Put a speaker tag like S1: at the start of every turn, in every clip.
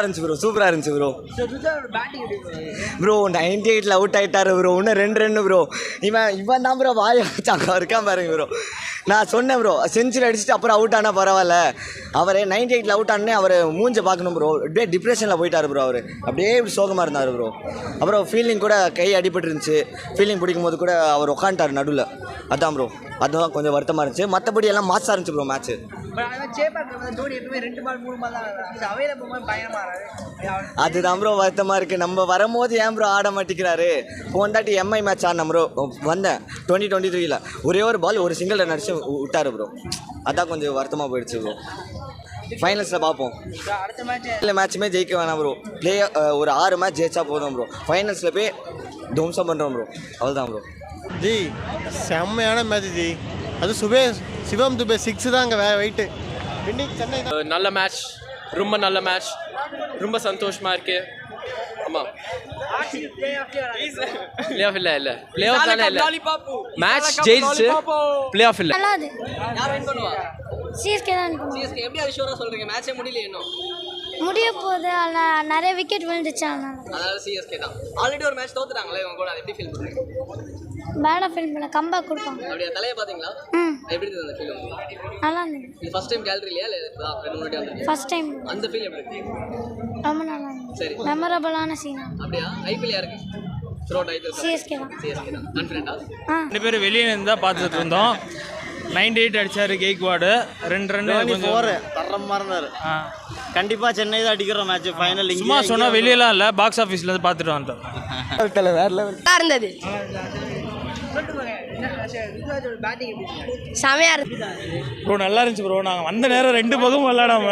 S1: இருந்துச்சு ப்ரோ, சூப்பராக இருந்துச்சு ப்ரோ. ப்ரோ 98ல் அவுட் ஆகிட்டாரு ப்ரோ. இன்னும் 2 ரன்னு ப்ரோ. இவன் தான் ப்ரோ வாய வச்சாங்க இருக்கான் பாருங்க ப்ரோ. நான் சொன்னேன் ப்ரோ, செஞ்சுரி அடிச்சுட்டு அப்புறம் அவுட் ஆனால் பரவாயில்ல. அவர் 98ல் அவுட் ஆனே அவர் மூஞ்சை பார்க்கணும் ப்ரோ. அப்படியே டிப்ரெஷனில் போயிட்டார் ப்ரோ. அவர் அப்படியே இப்படி சோகமாக இருந்தார் ப்ரோ. அப்புறம் ஃபீல்டிங் கூட கை அடிபட்டு இருந்துச்சு. ஃபீல்டிங் பிடிக்கும் போது கூட அவர் உட்காந்துட்டார் நடுவில். அதான் ப்ரோ, அதுதான் கொஞ்சம் வருத்தமாக இருந்துச்சு. மற்றபடி எல்லாம் மாசாக இருந்துச்சு ப்ரோ மேட்ச்சு. அதுதான் ப்ரோ வருத்தமாக இருக்குது. நம்ம வரும்போது ஏன் ப்ரோ ஆட மாட்டேங்கிறாரு. போந்தாட்டி எம்ஐ மேட்ச் ஆடின ப்ரோ வந்தேன் 2023ல் ஒரே ஒரு பால் ஒரு சிங்கிள் ரன் அடிச்சு விட்டார் ப்ரோ. அதான் கொஞ்சம் வருத்தமாக போயிடுச்சு ப்ரோ. ஃபைனல்ஸில் பார்ப்போம். இல்லை மேட்சுமே ஜெயிக்க வேணாம் ப்ரோ. ஒரு 6 மேட்ச் ஜெயிச்சா போதும் ப்ரோ. ஃபைனல்ஸில் போய் துவம்சம் பண்ணுறோம் ப்ரோ. அவ்வளோதான் ப்ரோ.
S2: ஜி செம்மையான மேட்ச் ஜி. அது சிவம் துபே 6 தான் அங்கே வெயிட்டு. சென்னை
S3: நல்ல மேட்ச், ரொம்ப நல்ல மேட்ச், ரொம்ப சந்தோஷமாக இருக்கு. ஆமாம், பிளே ஆஃப் இல்லை பிளே ஆஃப் தானே இல்லை, மேட்ச் ஜெயிச்சு பிளே ஆஃப் இல்லை.
S4: சிஎஸ்கே தான்
S5: சிஎஸ்கே எப்படி அது ஷூரா சொல்றீங்க? மேட்சே முடியல இன்னும்.
S4: முடிய போகுது. ஆனால் நிறைய விக்கெட் விழுந்துச்சு.
S5: அதனால சிஎஸ்கே தான். ஆல்ரெடி ஒரு மேட்ச் தோத்துட்டாங்களே இவங்க கூட. அதை எப்படி ஃபீல் பண்ணுறீங்க?
S4: பேடாக ஃபீல் பண்ண கம்பேக் கொடுப்பாங்க.
S5: அப்படியே தலையை பார்த்தீங்களா? எப்படி இருந்தது அந்த ஃபீல் உங்களுக்கு?
S4: நல்லா இருந்தது.
S5: இது ஃபர்ஸ்ட் டைம் கேலரிலையா இல்லை ரெண்டு முன்னாடி வந்தது?
S4: First time.
S5: அந்த ஃபீல் எப்படி இருக்கு?
S4: ரொம்ப நல்லா இருந்தது.
S5: சரி,
S4: மெமரபிளான சீனா.
S5: அப்படியா? ஐபிஎல் யாருக்கு த்ரோட் ஐபிஎல்?
S4: சிஎஸ்கே தான்.
S5: சிஎஸ்கே தான். கான்ஃபிடென்ட்டா?
S6: 2 பேர் வெளியே இருந்து தான் பார்த்துட்டு இருந்தோம். 98 அடிச்சாரு கெய்க்வாடு. 2 ரன்
S2: தரமாக இருந்தார். கண்டிப்பாக சென்னை தான் அடிக்கிற மேட்ச் ஃபைனல்.
S6: சும்மா சொன்னால் வெளியெல்லாம் இல்லை, பாக்ஸ் ஆஃபீஸ்லேருந்து பார்த்துட்டு வந்தோம்.
S4: இருந்தது செமையா இருந்தது
S6: ப்ரோ. நல்லா இருந்துச்சு ப்ரோ. நாங்கள் வந்த நேரம் 2 பக்கமும் விளையாடாம,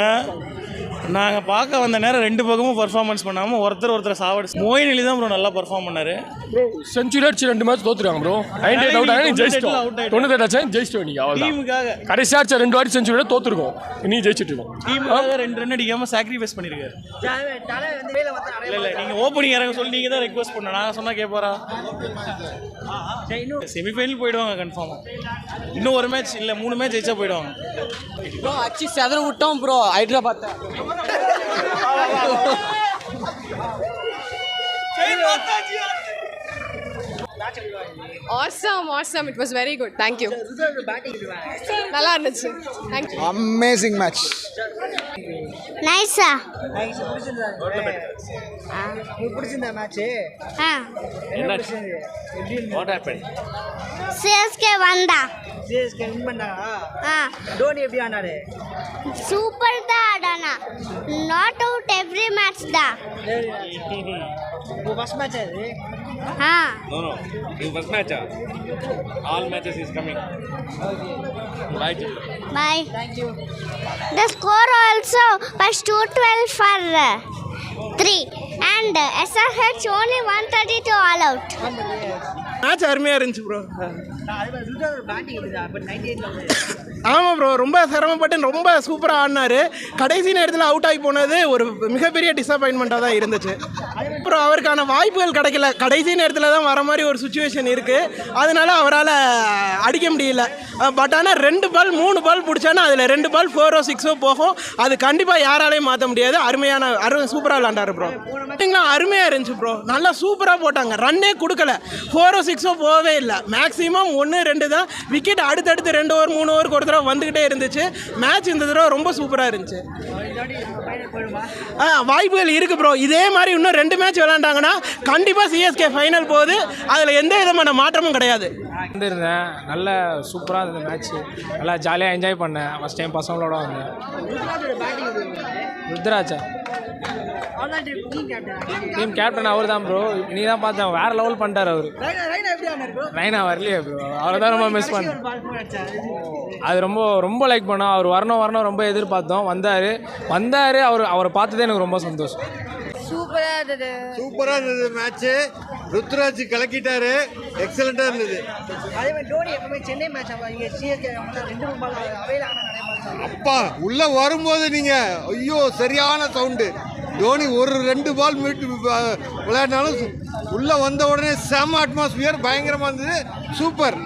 S6: நாங்கள் பார்க்க வந்த நேரம் 2 பக்கமும் பர்ஃபார்மன்ஸ் பண்ணாமல் ஒருத்தர் சாவடிச்சு. மோயின் அலி தான் ப்ரோ நல்லா பர்ஃபார்ம் பண்ணாரு.
S7: செஞ்சுரி அடிச்சு 2 மேட்ச் தோத்துருக்காங்க ப்ரோ. 98 அவுட் ஆகி ஜெயிச்சிட்டோம். 98 ஆச்சு ஜெயிச்சிட்டோம். நீங்கள் அவ்வளோ
S6: டீமுக்காக
S7: கடைசி ஆச்சு 2 வாட்டி செஞ்சுரி தோத்துருக்கோம். நீ ஜெயிச்சிட்டு இருக்கோம்.
S6: டீமுக்காக 2 ரன் அடிக்காமல் சாக்ரிஃபைஸ் பண்ணியிருக்காரு. இல்லை நீங்கள் ஓப்பனிங் இறங்க சொல்லி நீங்கள் தான் ரெக்வஸ்ட் பண்ண. நாங்கள் சொன்னால் கேட்பாரா? செமிஃபைனல் போயிடுவாங்க கன்ஃபார்மாக. இன்னும் ஒரு மேட்ச் இல்லை 3 மேட்ச் ஜெயிச்சா போயிடுவாங்க
S5: ப்ரோ. அச்சு செதற விட்டோம் bro Hyderabad.
S8: Awesome. It was very good. Thank you. நல்லா இருந்துச்சு. Thank you.
S2: Amazing match.
S4: நைஸா.
S5: பிடிச்சிருந்தா மேட்ச்?
S4: சிஎஸ்கே வந்தா.
S5: சிஎஸ்கே வின் பண்ணாங்க. டோனி எப்படி ஆனாரு?
S4: சூப்பர் தான் ஆடானா. நாட் அவுட் எவ்ரி மேட்ச் தான்.
S5: ஃபர்ஸ்ட் மேட்ச் அது?
S6: No. This first match. All matches is coming. Bye.
S4: Bye. Thank you. The score also was 212 for 3 and SRH only 132 all out.
S2: Match அருமையாக இருந்துச்சு bro.
S5: Batting இருக்குதா? But 98ல
S2: ஆமாம் bro, ரொம்ப சிரமப்பட்டு ரொம்ப சூப்பராக ஆடினார். கடைசி நேரத்தில் அவுட் ஆகி போனது ஒரு மிகப்பெரிய டிசப்பாயின்மெண்ட்டாக தான் இருந்துச்சு. அப்புறம் அவருக்கான வாய்ப்புகள் கிடைக்கல. கடைசி நேரத்தில் தான் வர மாதிரி ஒரு சுச்சுவேஷன் இருக்குது. அதனால அவரால் அடிக்க முடியல. பட் ஆனால் 2 பால் 3 பால் பிடிச்சானா அதில் 2 பால் 4ஓ 6ஓ போகும். அது கண்டிப்பாக யாராலையும் மாற்ற முடியாது. சூப்பராக விளாண்டாரு ப்ரோ. பேட்டிங்லாம் அருமையாக இருந்துச்சு ப்ரோ. நல்லா சூப்பராக போட்டாங்க. ரன்னே கொடுக்கல. 4ஓ 6ஓ போகவே இல்லை. மேக்ஸிமம் 1 2 தான் விக்கெட். அடுத்தடுத்து 2 ஓவர் 3 ஓவர் ஒரு தடவை வந்துக்கிட்டே இருந்துச்சு. மேட்ச் இந்த தடவை ரொம்ப சூப்பராக இருந்துச்சு. வாய்ப்புகள் இருக்குது ப்ரோ. இதே மாதிரி இன்னும் 2 மேட்ச் விளையாண்டாங்கன்னா கண்டிப்பாக சிஎஸ்கே ஃபைனல் போகுது. அதில் எந்த விதமான மாற்றமும் கிடையாது.
S9: இருந்தேன் நல்ல சூப்பராக இருந்தது மேட்ச்சு. நல்லா ஜாலியாக என்ஜாய் பண்ணேன். ஃபஸ்ட் டைம் பசங்களோட வந்தேன். ருத்ராஜா டீம் கேப்டன் அவர் தான் ப்ரோ. நீ தான் பார்த்தேன், வேறு லெவல் பண்ணிட்டார் அவர். ரைனா வரலையே ப்ரோ. அவரை தான் ரொம்ப மிஸ் பண்ணேன். அது ரொம்ப லைக் பண்ணோம். அவர் வரணும் ரொம்ப எதிர்பார்த்தோம். வந்தார். அவரை பார்த்ததே எனக்கு ரொம்ப சந்தோஷம்.
S2: சூப்பராக இருந்தது மேட்ச்சு. ருத்ராஜ் கலக்கிட்டாரு. எக்ஸலண்ட்டாக இருந்தது.
S5: அதே மாதிரி டோனி எப்பவுமே சென்னை மேட்ச் அவங்க சிஎஸ்கே 2 பால் அவையில்
S2: அப்பா உள்ளே வரும்போது நீங்கள் ஐயோ சரியான சவுண்டு. தோனி ஒரு 2 பால் விளையாடினாலும் உள்ளே வந்த உடனே செம அட்மாஸ்பியர் பயங்கரமாக இருந்தது. சூப்பர்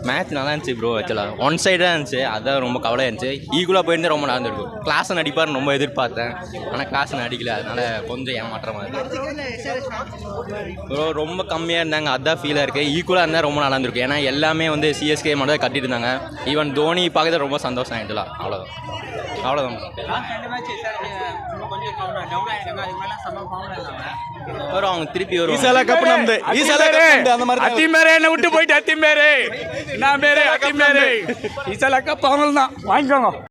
S3: மேட்ச் நல்லா இருந்துச்சு ப்ரோ. ஆக்சுவலாக ஒன் சைடாக இருந்துச்சு, அதான் ரொம்ப கவலையாக இருந்துச்சு. ஈக்குவலாக போயிருந்தே ரொம்ப நல்லா இருந்திருக்கும். கிளாஸை நடிப்பார்னு ரொம்ப எதிர்பார்த்தேன், ஆனால் கிளாஸை நடிக்கல, அதனால கொஞ்சம் ஏமாற்றமாக இருக்கு ப்ரோ. ரொம்ப கம்மியாக இருந்தாங்க, அதான் ஃபீலாக இருக்குது. ஈக்குவலாக இருந்தால் ரொம்ப நல்லா இருந்திருக்கும். ஏன்னா எல்லாமே வந்து சிஎஸ்கே மட்டும் தான் கட்டிட்டு இருந்தாங்க. ஈவன் தோனி பார்க்கறது ரொம்ப சந்தோஷம் ஆகிட்டுலாம். அவ்வளோதான் வரும். அவங்க திருப்பி வருவாங்க.
S7: அத்திமேரே என்ன விட்டு போயிட்டு அத்திமேரே நான் பேரே அத்திமேரே கப் அவங்களுக்கு தான் வாங்கிக்கோங்க.